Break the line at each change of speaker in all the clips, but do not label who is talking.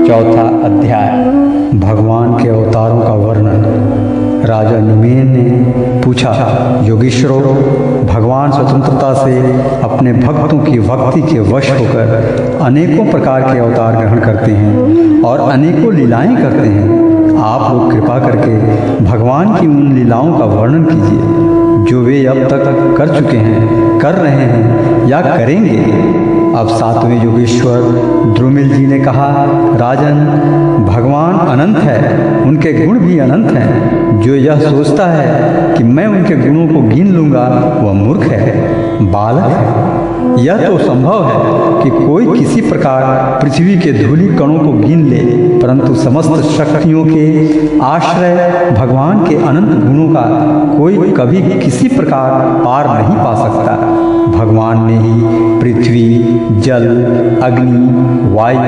चौथा अध्याय भगवान के अवतारों का वर्णन। राजा निमेन ने पूछा, योगीश्वरों, भगवान स्वतंत्रता से अपने भक्तों की भक्ति के वश होकर अनेकों प्रकार के अवतार ग्रहण करते हैं और अनेकों लीलाएं करते हैं। आप लोग कृपा करके भगवान की उन लीलाओं का वर्णन कीजिए जो वे अब तक कर चुके हैं, कर रहे हैं या करेंगे। अब सातवें योगेश्वर द्रुमिल जी ने कहा, राजन, भगवान अनंत है, उनके गुण भी अनंत हैं। जो यह सोचता है कि मैं उनके गुणों को गिन लूँगा वह मूर्ख है, बालक है। यह तो संभव है कि कोई किसी प्रकार पृथ्वी के धूलि कणों को गिन ले, परंतु समस्त शक्तियों के आश्रय भगवान के अनंत गुणों का कोई कभी किसी प्रकार पार नहीं पा सकता। भगवान ने ही पृथ्वी, जल, अग्नि, वायु,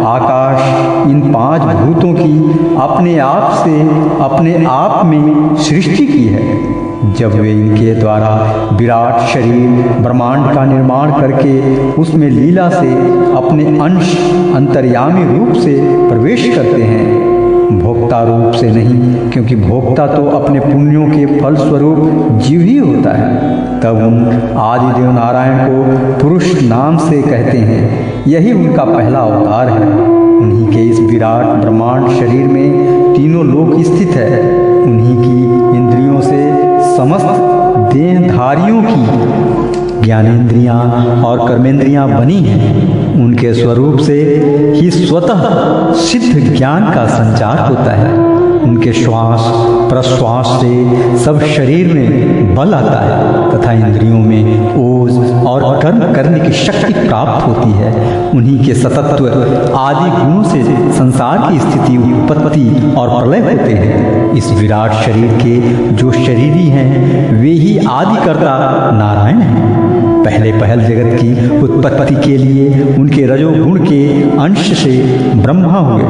आकाश, इन 5 भूतों की अपने आप से अपने आप में सृष्टि की है। जब वे इनके द्वारा विराट शरीर ब्रह्मांड का निर्माण करके उसमें लीला से अपने अंश अंतर्यामी रूप से प्रवेश करते हैं, भोक्ता रूप से नहीं, क्योंकि भोक्ता तो अपने पुण्यों के फल स्वरूप जीव ही होता है। तब उन आदिदेव नारायण को पुरुष नाम से कहते हैं। यही उनका पहला अवतार है। उन्हीं के इस विराट ब्रह्मांड शरीर में तीनों लोक स्थित है। उन्हीं की इंद्रियों से समस्त देहधारियों की ज्ञानेंद्रियां और कर्मेंद्रियां बनी हैं। उनके स्वरूप से ही स्वतः सिद्ध ज्ञान का संचार होता है। उनके श्वास प्रश्वास से सब शरीर में बल आता है तथा इंद्रियों में ओज और कर्म करने की शक्ति प्राप्त होती है। उन्हीं के सतत्व आदि गुणों से संसार की स्थिति, उत्पत्ति और प्रलय होते हैं। इस विराट शरीर के जो शरीरी हैं वे ही आदिकर्ता नारायण हैं। पहले पहल जगत की उत्पत्ति के लिए उनके रजोगुण के अंश से ब्रह्मा हुए।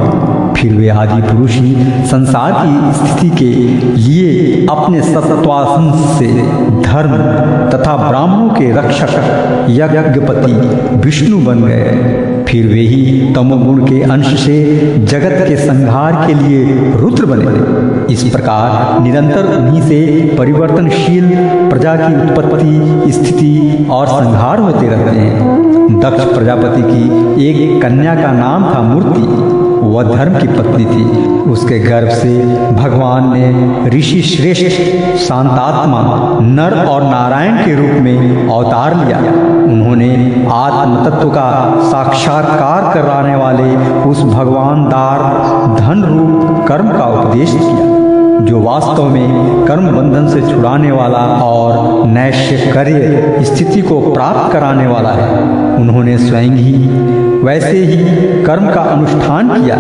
फिर वे आदि पुरुष ही संसार की स्थिति के लिए अपने सत्वांश से धर्म तथा ब्राह्मणों के रक्षक यज्ञपति विष्णु बन गए। फिर वे ही तमोगुण के अंश से जगत के संहार के लिए रुद्र बने। इस प्रकार निरंतर उन्हीं से परिवर्तनशील प्रजा की उत्पत्ति, स्थिति और संहार होते रहते हैं। दक्ष प्रजापति की एक कन्या का नाम था मूर्ति। वह धर्म की पत्नी थी। उसके गर्भ से भगवान ने ऋषि श्रेष्ठ शांतात्मा नर और नारायण के रूप में अवतार लिया। उन्होंने आत्म तत्व का साक्षात्कार कराने वाले उस भगवानदार धन रूप कर्म का उपदेश किया, जो वास्तव में कर्म बंधन से छुड़ाने वाला और नैष्कर्य स्थिति को प्राप्त कराने वाला है। उन्होंने स्वयं ही वैसे ही कर्म का अनुष्ठान किया।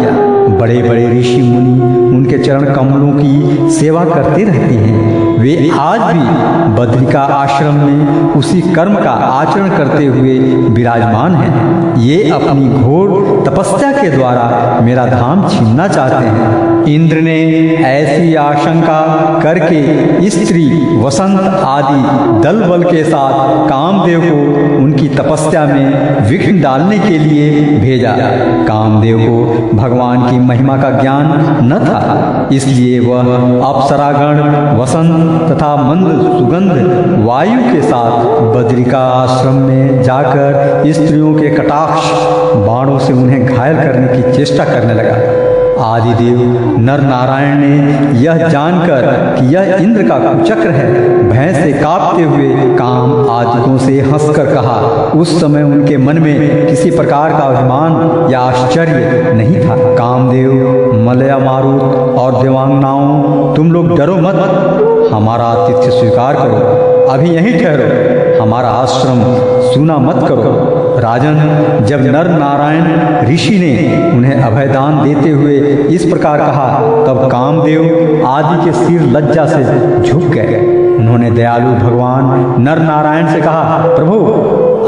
बड़े बड़े ऋषि मुनि उनके चरण कमलों की सेवा करते रहते हैं। वे आज भी बद्रिका आश्रम में उसी कर्म का आचरण करते हुए विराजमान हैं। ये अपनी घोर तपस्या के द्वारा मेरा धाम छीनना चाहते हैं। इंद्र ने ऐसी आशंका करके स्त्री, वसंत आदि दल बल के साथ कामदेव को उनकी तपस्या में विघ्न डालने के लिए भेजा। कामदेव को भगवान की महिमा का ज्ञान न था, इसलिए वह अप्सरागण, वसंत तथा मंद सुगंध वायु के साथ बद्रिका आश्रम में जाकर स्त्रियों के कटाक्ष बाणों से उन्हें घायल करने की चेष्टा करने लगा। आदिदेव नर नारायण ने यह जानकर कि यह इंद्र का कुचक्र है, भय से कांपते हुए काम आदिकों से हंसकर कहा। उस समय उनके मन में किसी प्रकार का अभिमान या आश्चर्य नहीं था। कामदेव, मलया मारुत और देवांगनाओं, तुम लोग डरो मत, हमारा आतिथ्य स्वीकार करो, अभी यहीं ठहरो, हमारा आश्रम सूना मत करो। राजन, जब नर नारायण ऋषि ने उन्हें अभयदान देते हुए इस प्रकार कहा, तब कामदेव आदि के सिर लज्जा से झुक गए। उन्होंने दयालु भगवान नर नारायण से कहा, प्रभु,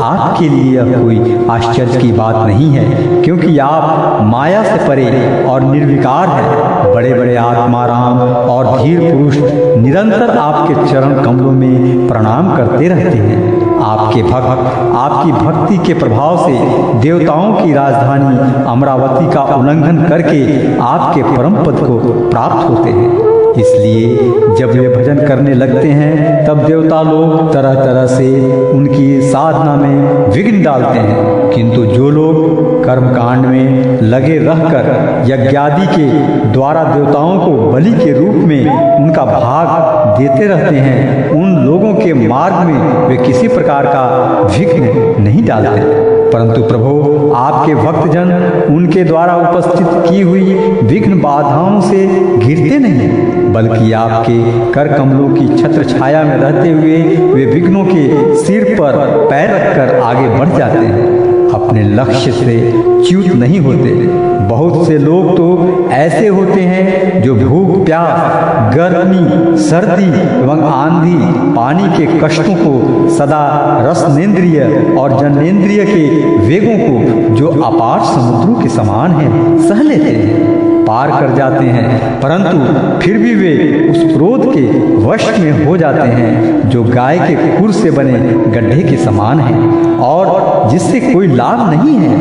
आपके लिए यह कोई आश्चर्य की बात नहीं है, क्योंकि आप माया से परे और निर्विकार हैं। बड़े बड़े आत्माराम और धीर पुरुष निरंतर आपके चरण कमलों में प्रणाम करते रहते हैं। आपके भक्त आपकी भक्ति के प्रभाव से देवताओं की राजधानी अमरावती का उल्लंघन करके आपके परम पद को प्राप्त होते हैं। इसलिए जब वे भजन करने लगते हैं तब देवता लोग तरह तरह से उनकी साधना में विघ्न डालते हैं, किंतु जो लोग कर्मकांड में लगे रहकर यज्ञादि के द्वारा देवताओं को बलि के रूप में उनका भाग देते रहते हैं, उन लोगों के मार्ग में वे किसी प्रकार का विघ्न नहीं डालते। परंतु प्रभु आपके भक्तजन उनके द्वारा उपस्थित की हुई विघ्न बाधाओं से घिरते नहीं, बल्कि आपके कर कमलों की छत्र छाया में रहते हुए वे विघ्नों के सिर पर पैर रखकर आगे बढ़ जाते हैं, अपने लक्ष्य से च्युत नहीं होते। बहुत से लोग तो ऐसे होते हैं जो भूख प्यास, गर्मी, सर्दी एवं आंधी, पानी के कष्टों को सदा रसनेन्द्रिय और जनेन्द्रिय के वेगों को जो अपार समुद्रों के समान है सह लेते हैं, पार कर जाते हैं, परंतु फिर भी वे उस क्रोध के वश में हो जाते हैं जो गाय के खुर से बने गड्ढे के समान है और जिससे कोई लाभ नहीं है,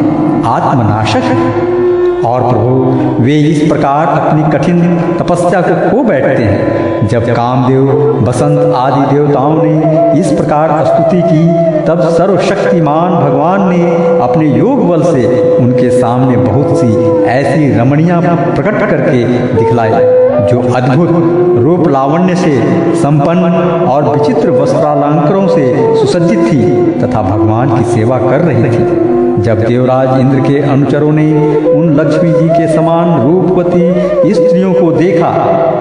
आत्मनाशक है। और प्रभु वे इस प्रकार अपनी कठिन तपस्या को खो बैठते हैं। जब कामदेव, बसंत आदि देवताओं ने इस प्रकार स्तुति की, तब सर्वशक्तिमान भगवान ने अपने योग बल से उनके सामने बहुत सी ऐसी रमणियां प्रकट करके दिखलाई जो अद्भुत रूप लावण्य से संपन्न और विचित्र वस्त्रालंकारों से सुसज्जित थी तथा भगवान की सेवा कर रही थी। जब देवराज इंद्र के अनुचरों ने उन लक्ष्मी जी के समान रूपवती स्त्रियों को देखा,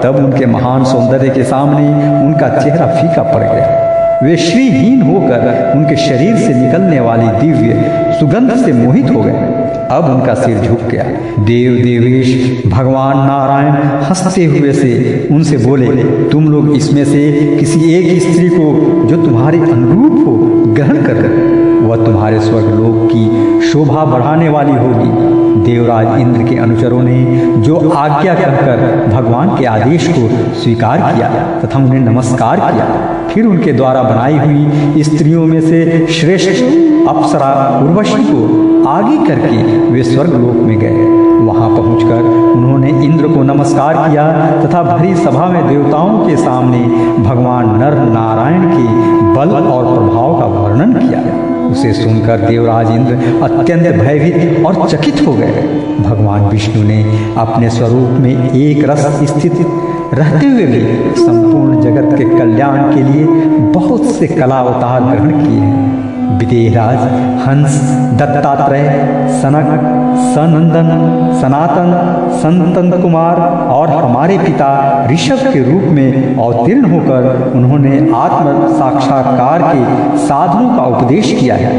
तब उनके महान सौंदर्य के सामने उनका चेहरा फीका पड़ गया। वे श्रीहीन होकर उनके शरीर से निकलने वाली दिव्य सुगंध से मोहित हो गए। अब उनका सिर झुक गया। देव देवेश भगवान नारायण हंसते हुए से उनसे बोले, तुम लोग इसमें से किसी एक स्त्री को जो तुम्हारे अनुरूप हो ग्रहण कर, वह तुम्हारे स्वर्गलोक की शोभा बढ़ाने वाली होगी। देवराज इंद्र के अनुचरों ने जो आज्ञा कहकर भगवान के आदेश को स्वीकार किया तथा उन्हें नमस्कार किया, फिर उनके द्वारा बनाई हुई स्त्रियों में से श्रेष्ठ अप्सरा उर्वशी को आगे करके वे स्वर्गलोक में गए। वहां पहुंचकर उन्होंने इंद्र को नमस्कार किया तथा भरी सभा में देवताओं के सामने भगवान नर नारायण के बल और प्रभाव का वर्णन किया। उसे सुनकर देवराज इंद्र अत्यंत भयभीत और चकित हो गए। भगवान विष्णु ने अपने स्वरूप में एक रस स्थित रहते हुए भी संपूर्ण जगत के कल्याण के लिए बहुत से कला अवतार ग्रहण किए हैं। विदेहराज, हंस, दत्तात्रेय, सनक, सनंदन, सनातन, संतन कुमार और हमारे पिता ऋषभ के रूप में अवतीर्ण होकर उन्होंने आत्म साक्षात्कार के साधनों का उपदेश किया है।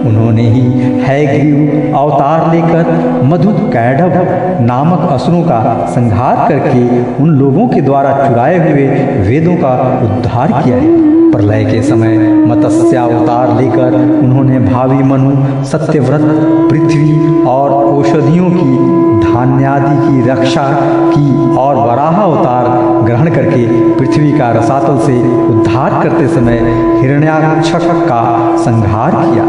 उन्होंने ही हैग्रीव अवतार लेकर मधु कैडभ नामक असुरों का संहार करके उन लोगों के द्वारा चुराए हुए वेदों का उद्धार किया है। प्रलय के समय मत्स्यावतार लेकर उन्होंने भावी मनु, सत्यव्रत, पृथ्वी और औषधियों की, धान्यादि की रक्षा की और वराह अवतार ग्रहण करके पृथ्वी का रसातल से उद्धार करते समय हिरण्याक्षक का संहार किया।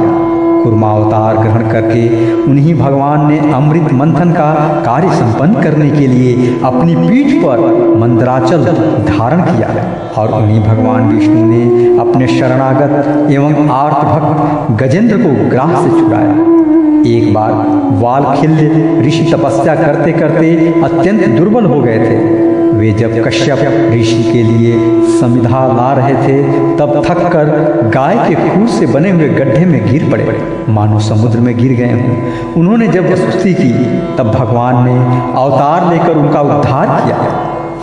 कूर्मावतार ग्रहण करके उन्हीं भगवान ने अमृत मंथन का कार्य संपन्न करने के लिए अपनी पीठ पर मंदराचल धारण किया और उन्हीं भगवान विष्णु ने अपने शरणागत एवं आर्त भक्त गजेंद्र को ग्राह से छुड़ाया। एक बार वालखिल्य ऋषि तपस्या करते करते अत्यंत दुर्बल हो गए थे। वे जब कश्यप ऋषि के लिए समिधा ला रहे थे तब थक कर गाय के खूर से बने हुए गड्ढे में गिर पड़े, मानो समुद्र में गिर गए हों। उन्होंने जब स्तुति की तब भगवान ने अवतार लेकर उनका उद्धार किया।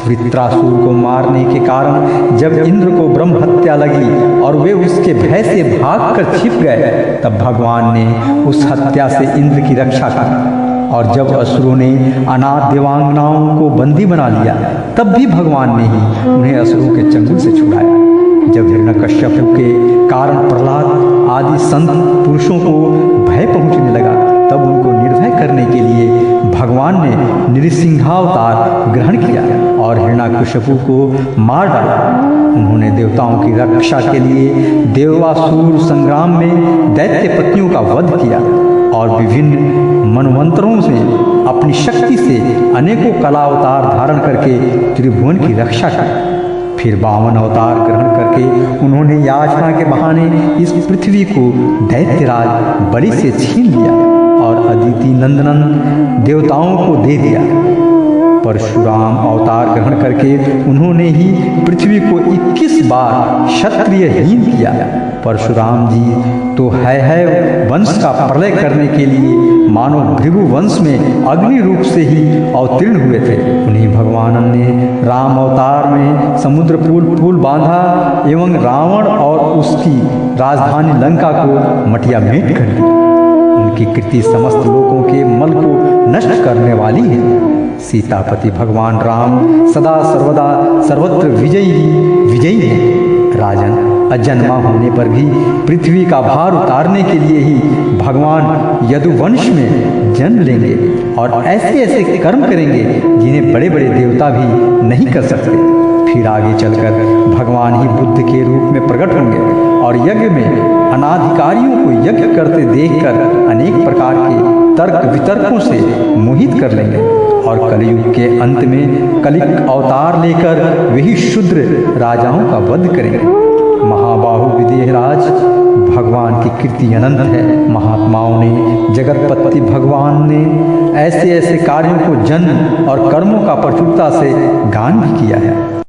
वृत्रासुर को मारने के कारण जब इंद्र को ब्रह्म हत्या लगी और वे उसके भय से भागकर छिप गए, तब भगवान ने उस हत्या से इंद्र की रक्षा की। और जब असुरों ने अनाथ देवांगनाओं को बंदी बना लिया, तब भी भगवान ने ही उन्हें असुरों के चंगुल से छुड़ाया। जब हिरण्यकश्यप के कारण प्रहलाद आदि संत पुरुषों को भय पहुंचने लगा, तब उनको निर्भय करने के लिए भगवान ने नृसिंहावतार ग्रहण किया और हिरण्याकशिपु को मार डाला। उन्होंने देवताओं की रक्षा के लिए देवासुर संग्राम में दैत्य पत्नियों का वध किया और विभिन्न मनवंतरों में अपनी शक्ति से अनेकों कला अवतार धारण करके त्रिभुवन की रक्षा की। फिर 52 अवतार ग्रहण करके उन्होंने याचना के बहाने इस पृथ्वी को दैत्यराज बलि से छीन लिया और अदिति नंदनन देवताओं को दे दिया। परशुराम अवतार ग्रहण करके उन्होंने ही पृथ्वी को 21 बार क्षत्रियहीन किया। परशुराम जी तो है वंश का प्रलय करने के लिए मानो भृगु वंश में अग्नि रूप से ही अवतीर्ण हुए थे। उन्हीं भगवान ने राम अवतार में समुद्र पुल बांधा एवं रावण और उसकी राजधानी लंका को मटिया मेट कर दी। उनकी कृति समस्त लोगों के मल को नष्ट करने वाली है। सीतापति भगवान राम सदा सर्वदा सर्वत्र विजयी है। राजन, अजन्मा होने पर भी पृथ्वी का भार उतारने के लिए ही भगवान यदुवंश में जन्म लेंगे और ऐसे ऐसे कर्म करेंगे जिन्हें बड़े बड़े देवता भी नहीं कर सकते। फिर आगे चलकर भगवान ही बुद्ध के रूप में प्रकट होंगे और यज्ञ में अनाधिकारियों को यज्ञ करते देखकर अनेक प्रकार के तर्क वितर्कों से मोहित कर लेंगे और कलयुग के अंत में कलिक अवतार लेकर वही शूद्र राजाओं का वध करेंगे। महाबाहु विदेहराज, भगवान की कीर्ति अनंत है। महात्माओं ने, जगतपति भगवान ने ऐसे ऐसे कार्यों को जन्म और कर्मों का प्रचुरता से गान भी किया है।